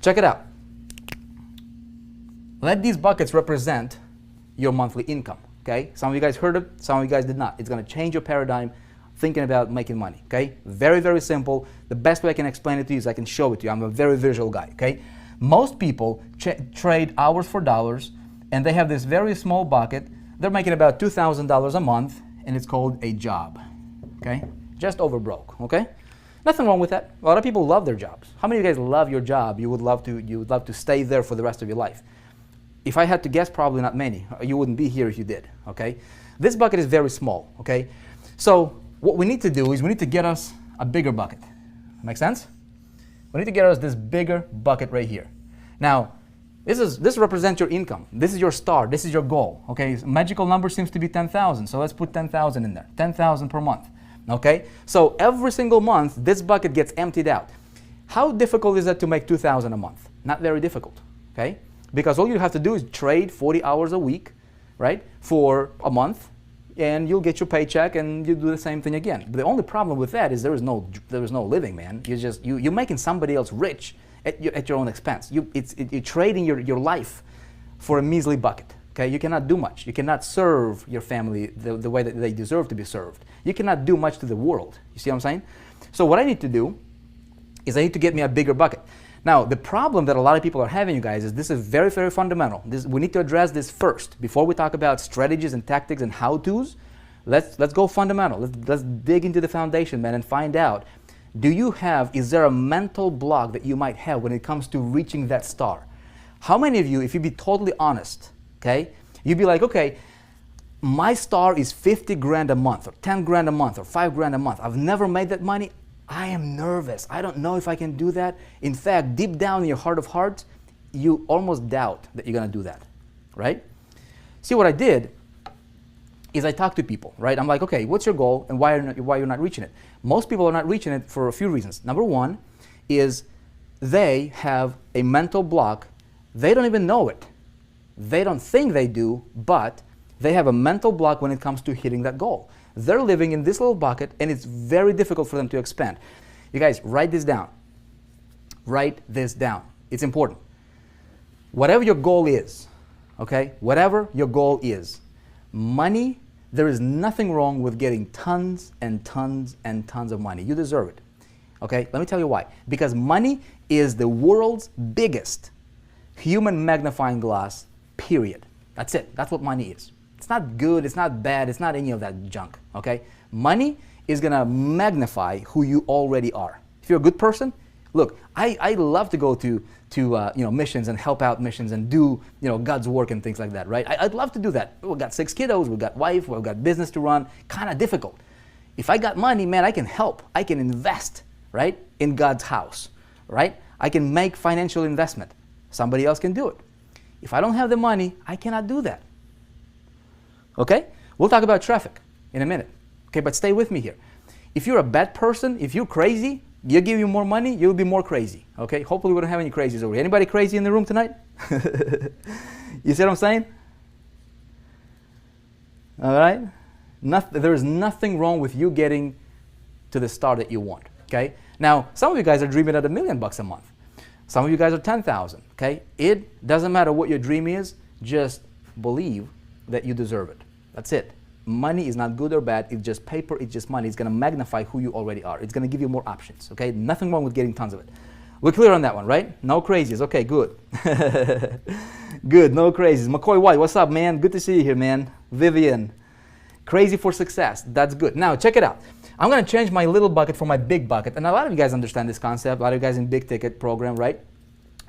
check it out. Let these buckets represent your monthly income, okay? Some of you guys heard it, some of you guys did not. It's gonna change your paradigm thinking about making money, okay? Very, very simple. The best way I can explain it to you is I can show it to you. I'm a very visual guy, okay? Most people trade hours for dollars, and they have this very small bucket. They're making about $2,000 a month, and it's called a job, okay? Just over broke, okay? Nothing wrong with that. A lot of people love their jobs. How many of you guys love your job? You would love to stay there for the rest of your life. If I had to guess, probably not many. You wouldn't be here if you did, okay? This bucket is very small, okay? So what we need to do is we need to get us a bigger bucket. Make sense? We need to get us this bigger bucket right here. Now, this represents your income. This is your star. This is your goal, okay? Magical number seems to be 10,000, so let's put 10,000 in there. 10,000 per month, okay? So every single month, this bucket gets emptied out. How difficult is it to make 2,000 a month? Not very difficult, okay? Because all you have to do is trade 40 hours a week, right, for a month, and you'll get your paycheck, and you do the same thing again. But the only problem with that is there is no living, man. You're making somebody else rich at your own expense. You're trading your life for a measly bucket. Okay, you cannot do much. You cannot serve your family the way that they deserve to be served. You cannot do much to the world. You see what I'm saying? So what I need to do is I need to get me a bigger bucket. Now, the problem that a lot of people are having, you guys, is this is very, very fundamental. We need to address this first. Before we talk about strategies and tactics and how-tos, let's go fundamental. Let's dig into the foundation, man, and find out, is there a mental block that you might have when it comes to reaching that star? How many of you, if you be totally honest, okay, you'd be like, okay, my star is 50 grand a month, or 10 grand a month, or 5 grand a month. I've never made that money. I am nervous. I don't know if I can do that. In fact, deep down in your heart of hearts, you almost doubt that you're going to do that, right? See, what I did is I talked to people, right? I'm like, okay, what's your goal and why you're not reaching it? Most people are not reaching it for a few reasons. Number one is they have a mental block. They don't even know it. They don't think they do, but they have a mental block when it comes to hitting that goal. They're living in this little bucket, and it's very difficult for them to expand. You guys, write this down. Write this down. It's important. Whatever your goal is, okay? Whatever your goal is, money, there is nothing wrong with getting tons and tons and tons of money. You deserve it, okay? Let me tell you why. Because money is the world's biggest human magnifying glass, period. That's it. That's what money is. It's not good, it's not bad, it's not any of that junk, okay? Money is gonna magnify who you already are. If you're a good person, look, I love to go to missions and help out missions and do God's work and things like that, right? I'd love to do that. We've got 6 kiddos, we've got wife, we've got business to run, kind of difficult. If I got money, man, I can help, I can invest, right, in God's house, right? I can make financial investment. Somebody else can do it. If I don't have the money, I cannot do that. Okay? We'll talk about traffic in a minute. Okay, but stay with me here. If you're a bad person, if you're crazy, you give you more money, you'll be more crazy. Okay? Hopefully we don't have any crazies over here. Anybody crazy in the room tonight? You see what I'm saying? All right? There is nothing wrong with you getting to the star that you want. Okay? Now, some of you guys are dreaming at $1 million a month. Some of you guys are 10,000. Okay? It doesn't matter what your dream is, just believe that you deserve it. That's it. Money is not good or bad. It's just paper. It's just money. It's going to magnify who you already are. It's going to give you more options. Okay? Nothing wrong with getting tons of it. We're clear on that one, right? No crazies. Okay, good. Good. No crazies. McCoy White, what's up, man? Good to see you here, man. Vivian, crazy for success. That's good. Now, check it out. I'm going to change my little bucket for my big bucket. And a lot of you guys understand this concept. A lot of you guys in big ticket program, right?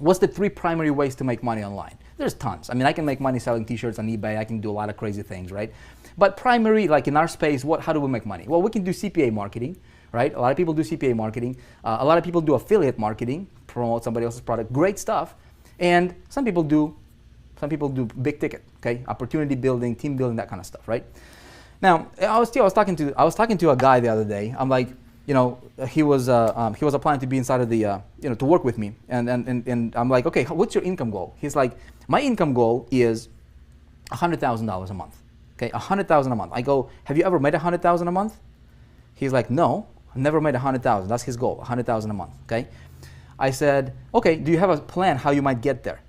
What's the 3 primary ways to make money online? There's tons. I mean, I can make money selling t-shirts on eBay. I can do a lot of crazy things, right? But primary, like in our space, how do we make money? Well, we can do CPA marketing, right? A lot of people do CPA marketing. A lot of people do affiliate marketing, promote somebody else's product. Great stuff. And some people do big ticket, okay? Opportunity building, team building, that kind of stuff, right? Now, I was talking to a guy the other day. I'm like, he was applying to be inside of the, to work with me. And I'm like, okay, what's your income goal? He's like, my income goal is $100,000 a month. Okay, $100,000 a month. I go, have you ever made $100,000 a month? He's like, no, I've never made $100,000. That's his goal, $100,000 a month. Okay. I said, okay, do you have a plan how you might get there?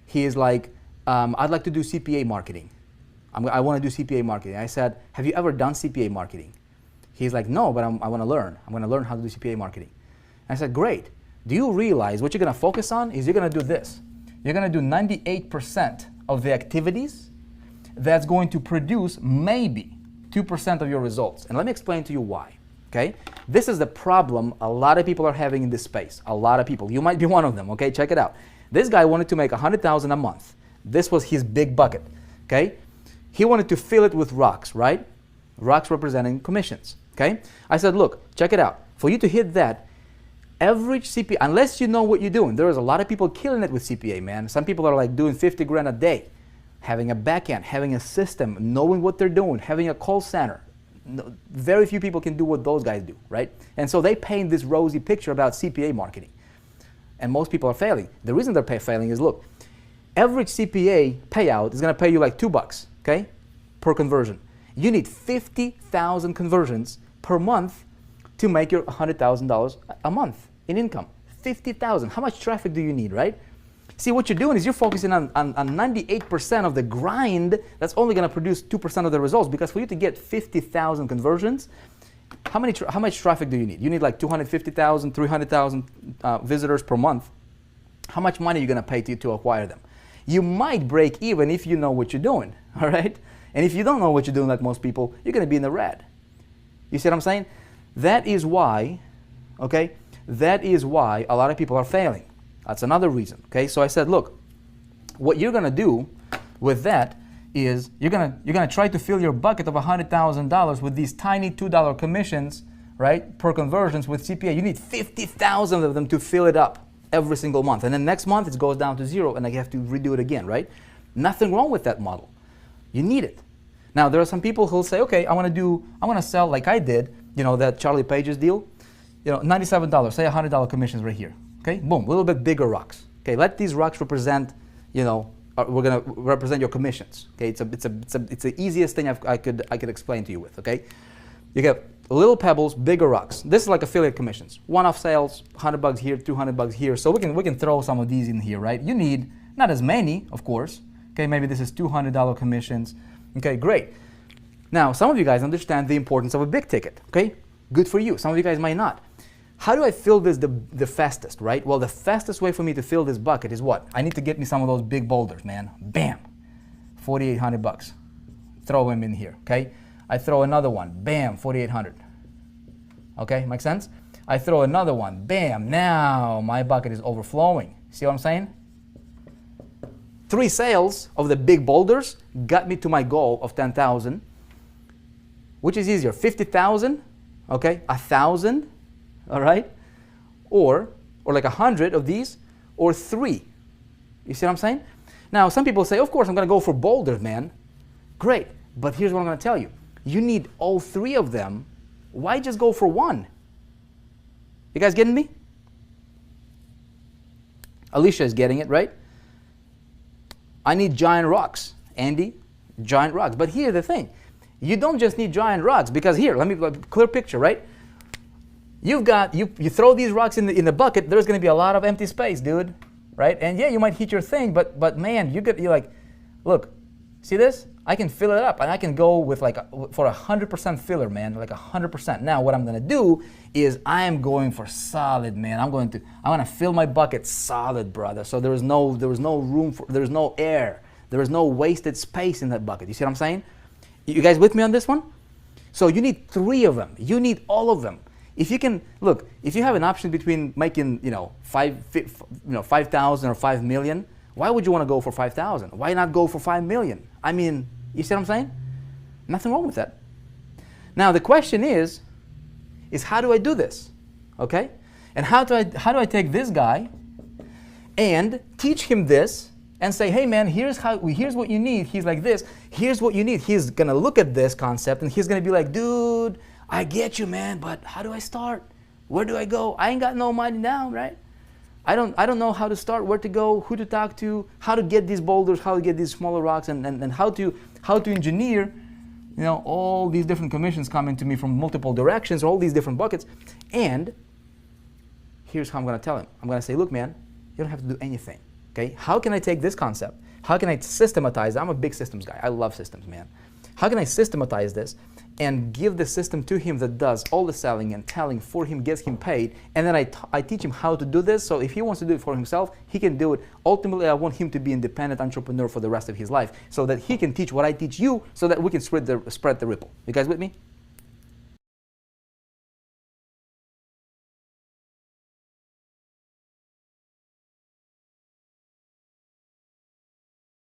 He is like, I'd like to do CPA marketing. I want to do CPA marketing. I said, have you ever done CPA marketing? He's like, no, but I want to learn. I'm going to learn how to do CPA marketing. I said, great. Do you realize what you're going to focus on is you're going to do this. You're going to do 98% of the activities that's going to produce maybe 2% of your results. And let me explain to you why. Okay? This is the problem a lot of people are having in this space. A lot of people. You might be one of them. Okay? Check it out. This guy wanted to make $100,000 a month. This was his big bucket. Okay? He wanted to fill it with rocks, right? Rocks representing commissions. Okay? I said, look, check it out. For you to hit that, average CPA, unless you know what you're doing, there is a lot of people killing it with CPA, man. Some people are like doing 50 grand a day, having a back end, having a system, knowing what they're doing, having a call center. No, very few people can do what those guys do, right? And so they paint this rosy picture about CPA marketing. And most people are failing. The reason they're failing is, look, average CPA payout is going to pay you like $2, okay, per conversion. You need 50,000 conversions per month to make your $100,000 a month in income. 50,000. How much traffic do you need, right? See, what you're doing is you're focusing on 98% of the grind that's only going to produce 2% of the results, because for you to get 50,000 conversions, how much traffic do you need? You need like 250,000, 300,000 visitors per month. How much money are you going to pay to acquire them? You might break even if you know what you're doing, all right? And if you don't know what you're doing, like most people, you're going to be in the red. You see what I'm saying? That is why, okay, that is why a lot of people are failing. That's another reason, okay? So I said, look, what you're going to do with that is you're gonna try to fill your bucket of $100,000 with these tiny $2 commissions, right, per conversions with CPA. You need 50,000 of them to fill it up every single month. And then next month it goes down to zero and I have to redo it again, right? Nothing wrong with that model. You need it. Now, there are some people who'll say, okay, I want to sell like I did, you know, that Charlie Page's deal, you know, $97, say $100 commissions right here. Okay, boom, a little bit bigger rocks. Okay, let these rocks represent, you know, we're gonna represent your commissions. Okay, it's the easiest thing I could explain to you with. Okay, you get little pebbles, bigger rocks. This is like affiliate commissions. One-off sales, $100 here, $200 here. So we can throw some of these in here, right? You need not as many, of course. Okay, maybe this is $200 commissions. Okay, great. Now, some of you guys understand the importance of a big ticket. Okay, good for you. Some of you guys might not. How do I fill this the fastest, right? Well, the fastest way for me to fill this bucket is what? I need to get me some of those big boulders, man. Bam, $4,800. Throw them in here, okay? I throw another one, bam, $4,800. Okay, make sense? I throw another one, bam, now my bucket is overflowing. See what I'm saying? 3 sales of the big boulders got me to my goal of 10,000. Which is easier, 50,000, okay, 1,000, all right, or like 100 of these, or 3. You see what I'm saying? Now, some people say, of course, I'm going to go for boulders, man. Great, but here's what I'm going to tell you. You need all 3 of them. Why just go for 1? You guys getting me? Alicia is getting it, right? I need giant rocks. Andy, giant rocks. But here's the thing. You don't just need giant rocks, because here, let me clear picture, right? You throw these rocks in the bucket, there's going to be a lot of empty space, dude, right? And yeah, you might hit your thing, but man, you're like, look, see this? I can fill it up, and I can go with for 100% filler, man, like 100%. Now, what I'm going to do is I am going for solid, man. I'm going to fill my bucket solid, brother. So there is no room for, there's no air, there is no wasted space in that bucket. You see what I'm saying? You guys with me on this one? So you need 3 of them. You need all of them. If you can, look, if you have an option between making, 5,000 or 5 million, why would you want to go for 5,000? Why not go for 5 million? I mean, you see what I'm saying? Nothing wrong with that. Now the question is how do I do this? Okay? And how do I take this guy and teach him this and say, hey man, here's what you need. He's like this. Here's what you need. He's gonna look at this concept and he's gonna be like, dude, I get you, man, but how do I start? Where do I go? I ain't got no money now, right? I don't know how to start, where to go, who to talk to, how to get these boulders, how to get these smaller rocks, and how to engineer, all these different commissions coming to me from multiple directions, or all these different buckets. And here's how I'm going to tell him. I'm going to say, look, man, you don't have to do anything. Okay? How can I take this concept? How can I systematize it? I'm a big systems guy. I love systems, man. How can I systematize this and give the system to him that does all the selling and telling for him, gets him paid, and then I teach him how to do this, so if he wants to do it for himself, he can do it. Ultimately, I want him to be an independent entrepreneur for the rest of his life, so that he can teach what I teach you, so that we can spread the ripple. You guys with me?